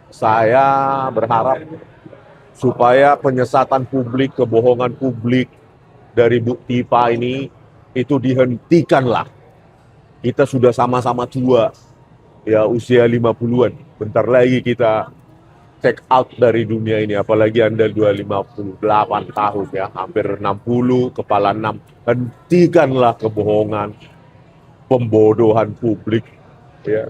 Saya berharap supaya penyesatan publik, kebohongan publik dari Bu Tipa ini itu dihentikanlah. Kita sudah sama-sama tua, ya usia 50-an. Bentar lagi kita check out dari dunia ini, apalagi Anda 258 tahun ya, hampir 60, kepala 6. Hentikanlah kebohongan, pembodohan publik ya.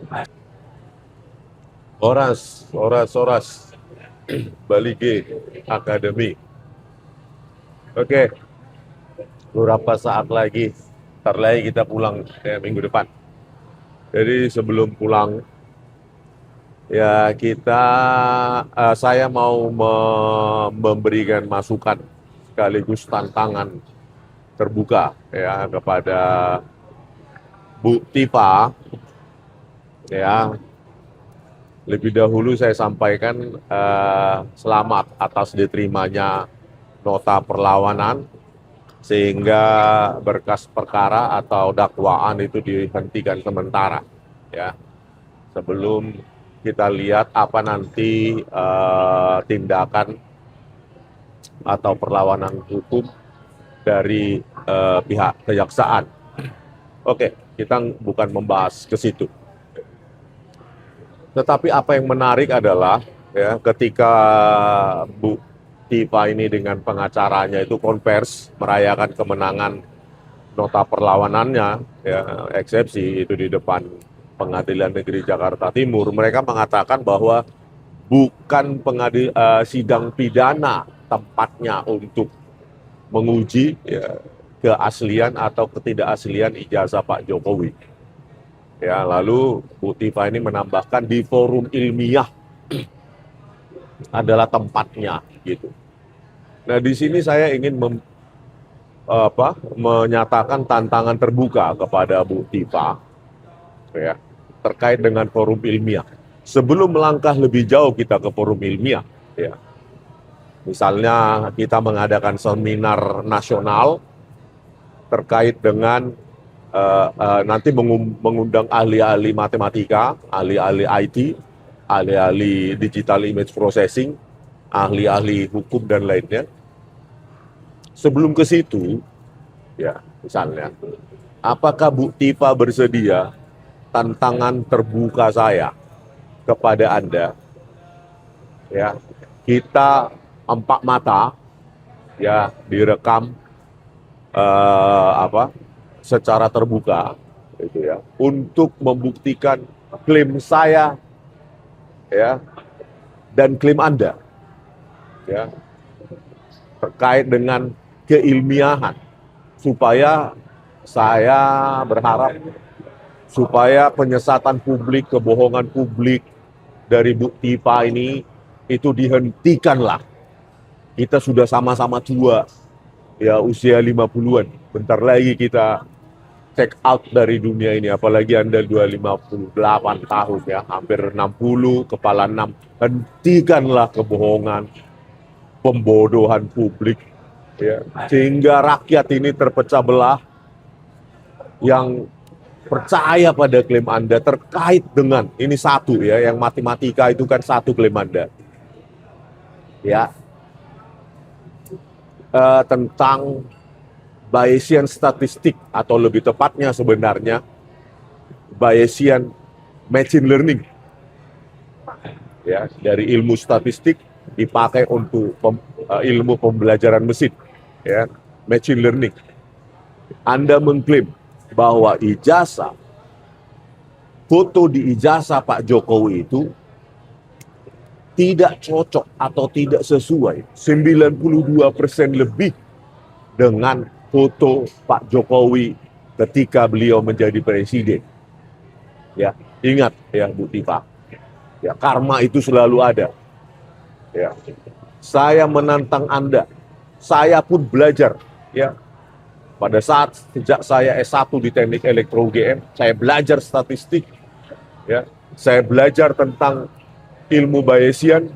Oras, oras, oras. Balige Akademi. Oke, beberapa saat lagi, ntar lagi kita pulang ya, minggu depan. Jadi sebelum pulang, ya saya mau memberikan masukan sekaligus tantangan terbuka ya kepada Bu Tipa ya. Lebih dahulu saya sampaikan selamat atas diterimanya nota perlawanan sehingga berkas perkara atau dakwaan itu dihentikan sementara ya, sebelum kita lihat apa nanti tindakan atau perlawanan hukum dari pihak kejaksaan. Oke, kita bukan membahas ke situ. Tetapi apa yang menarik adalah ya ketika Bu Tipa ini dengan pengacaranya itu konvers merayakan kemenangan nota perlawanannya ya, eksepsi itu di depan Pengadilan Negeri Jakarta Timur, mereka mengatakan bahwa bukan sidang pidana tempatnya untuk menguji ya, keaslian atau ketidakaslian ijazah Pak Jokowi. Ya, lalu Bu Tifa ini menambahkan di forum ilmiah adalah tempatnya gitu. Nah, di sini saya ingin menyatakan tantangan terbuka kepada Bu Tifa ya, terkait dengan forum ilmiah. Sebelum melangkah lebih jauh kita ke forum ilmiah ya. Misalnya kita mengadakan seminar nasional terkait dengan nanti mengundang ahli-ahli matematika, ahli-ahli IT, ahli-ahli digital image processing, ahli-ahli hukum dan lainnya. Sebelum ke situ, ya misalnya, apakah Bu Tipa bersedia tantangan terbuka saya kepada Anda? Ya, kita empat mata, ya direkam secara terbuka gitu ya, untuk membuktikan klaim saya ya dan klaim Anda ya terkait dengan keilmiahan, supaya saya berharap supaya penyesatan publik, kebohongan publik dari Bu Tipa ini itu dihentikanlah. Kita sudah sama-sama tua, ya usia 50-an. Bentar lagi kita check out dari dunia ini, apalagi Anda 258 tahun ya, hampir 60, kepala 6. Hentikanlah kebohongan, pembodohan publik ya, sehingga rakyat ini terpecah belah yang percaya pada klaim Anda terkait dengan ini satu ya, yang matematika itu kan satu klaim Anda ya, tentang Bayesian statistik, atau lebih tepatnya sebenarnya Bayesian machine learning ya, dari ilmu statistik dipakai untuk ilmu pembelajaran mesin ya, machine learning. Anda mengklaim bahwa ijazah, foto di ijazah Pak Jokowi itu tidak cocok atau tidak sesuai 92% lebih dengan foto Pak Jokowi ketika beliau menjadi presiden. Ya, ingat ya Bu Tifa. Ya, karma itu selalu ada. Ya. Saya menantang Anda. Saya pun belajar ya. Pada saat sejak saya S1 di Teknik Elektro UGM, saya belajar statistik ya. Saya belajar tentang ilmu Bayesian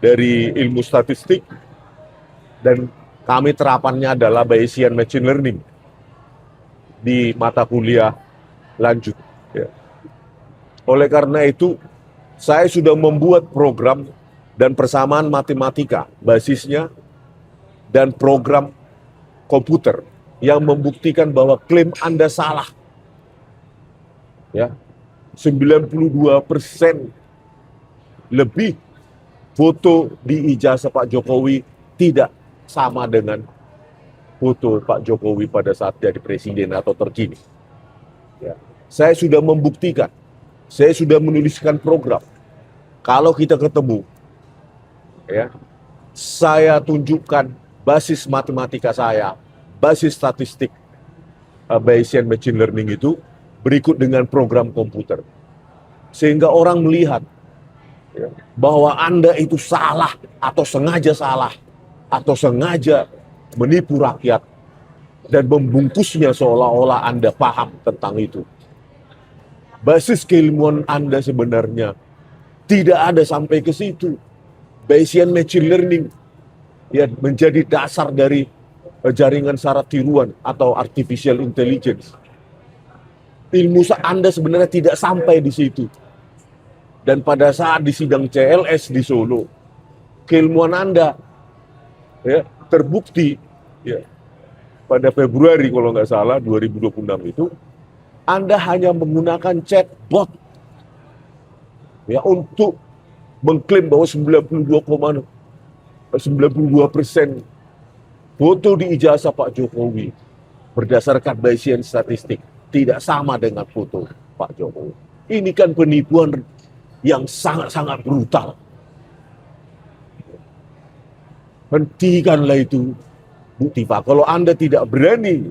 dari ilmu statistik, dan kami terapannya adalah Bayesian Machine Learning di mata kuliah lanjut. Ya. Oleh karena itu, Saya sudah membuat program dan persamaan matematika basisnya dan program komputer yang membuktikan bahwa klaim Anda salah. Ya, 92% lebih foto di ijazah Pak Jokowi tidak sama dengan foto Pak Jokowi pada saat jadi presiden atau terkini. Ya. Saya sudah membuktikan, saya sudah menuliskan program. Kalau kita ketemu, ya, saya tunjukkan basis matematika saya, basis statistik Bayesian Machine Learning itu berikut dengan program komputer. Sehingga orang melihat, ya, bahwa Anda itu salah atau sengaja menipu rakyat dan membungkusnya seolah-olah Anda paham tentang itu. Basis keilmuan Anda sebenarnya tidak ada sampai ke situ. Bayesian Machine Learning, ya, menjadi dasar dari jaringan syarat tiruan atau artificial intelligence. Ilmu Anda sebenarnya tidak sampai di situ. Dan pada saat di sidang CLS di Solo, keilmuan Anda, ya, terbukti, ya, pada Februari kalau nggak salah 2026 itu Anda hanya menggunakan chatbot, ya, untuk mengklaim bahwa 92% foto di ijazah Pak Jokowi berdasarkan Bayesian statistik tidak sama dengan foto Pak Jokowi. Ini kan penipuan yang sangat-sangat brutal. Hentikanlah itu, Bu Tifa. Kalau Anda tidak berani,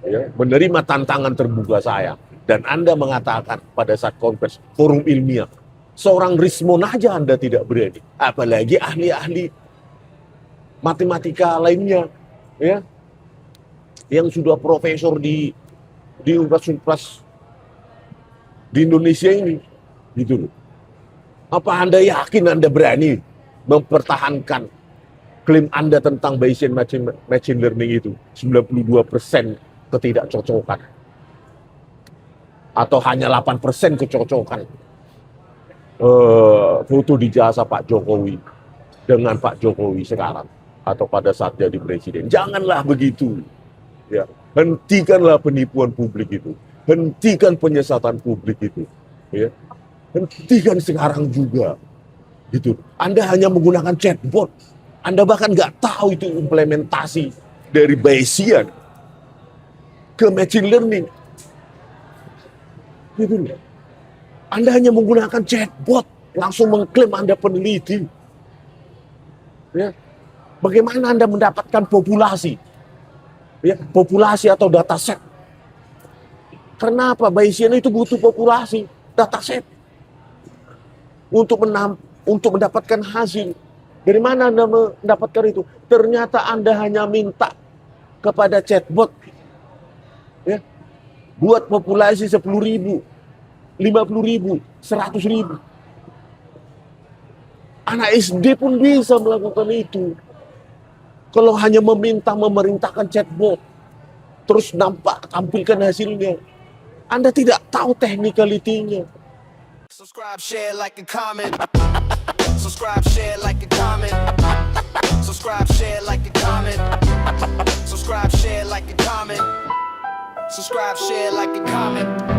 ya, menerima tantangan terbuka saya, dan Anda mengatakan pada saat konferensi forum ilmiah, seorang Rismon aja Anda tidak berani, apalagi ahli-ahli matematika lainnya, ya, yang sudah profesor di universitas di Indonesia ini, gitu loh. Apa Anda yakin Anda berani mempertahankan klaim Anda tentang Bayesian Machine Learning itu 92% ketidakcocokan atau hanya 8% kecocokan foto di jasa Pak Jokowi dengan Pak Jokowi sekarang atau pada saat jadi presiden? Janganlah begitu, ya. Hentikanlah penipuan publik itu, hentikan penyesatan publik itu, ya. Hentikan sekarang juga, gitu. Anda hanya menggunakan chatbot. Anda bahkan nggak tahu itu implementasi dari Bayesian ke machine learning. Gitu. Anda hanya menggunakan chatbot, langsung mengklaim Anda peneliti. Ya. Bagaimana Anda mendapatkan populasi? Ya, populasi atau dataset. Kenapa Bayesian itu butuh populasi, dataset untuk mendapatkan hasil. Dari mana Anda mendapatkan itu? Ternyata Anda hanya minta kepada chatbot, ya, buat populasi 10.000, 50.000, 100.000. Anak SD pun bisa melakukan itu. Kalau hanya memerintahkan chatbot, terus tampilkan hasilnya. Anda tidak tahu technicality-nya. Subscribe, share, like, and comment. Subscribe, share, like, and comment. Subscribe, share, like, and comment. Subscribe, share, like, and comment. Subscribe, share, like, and comment.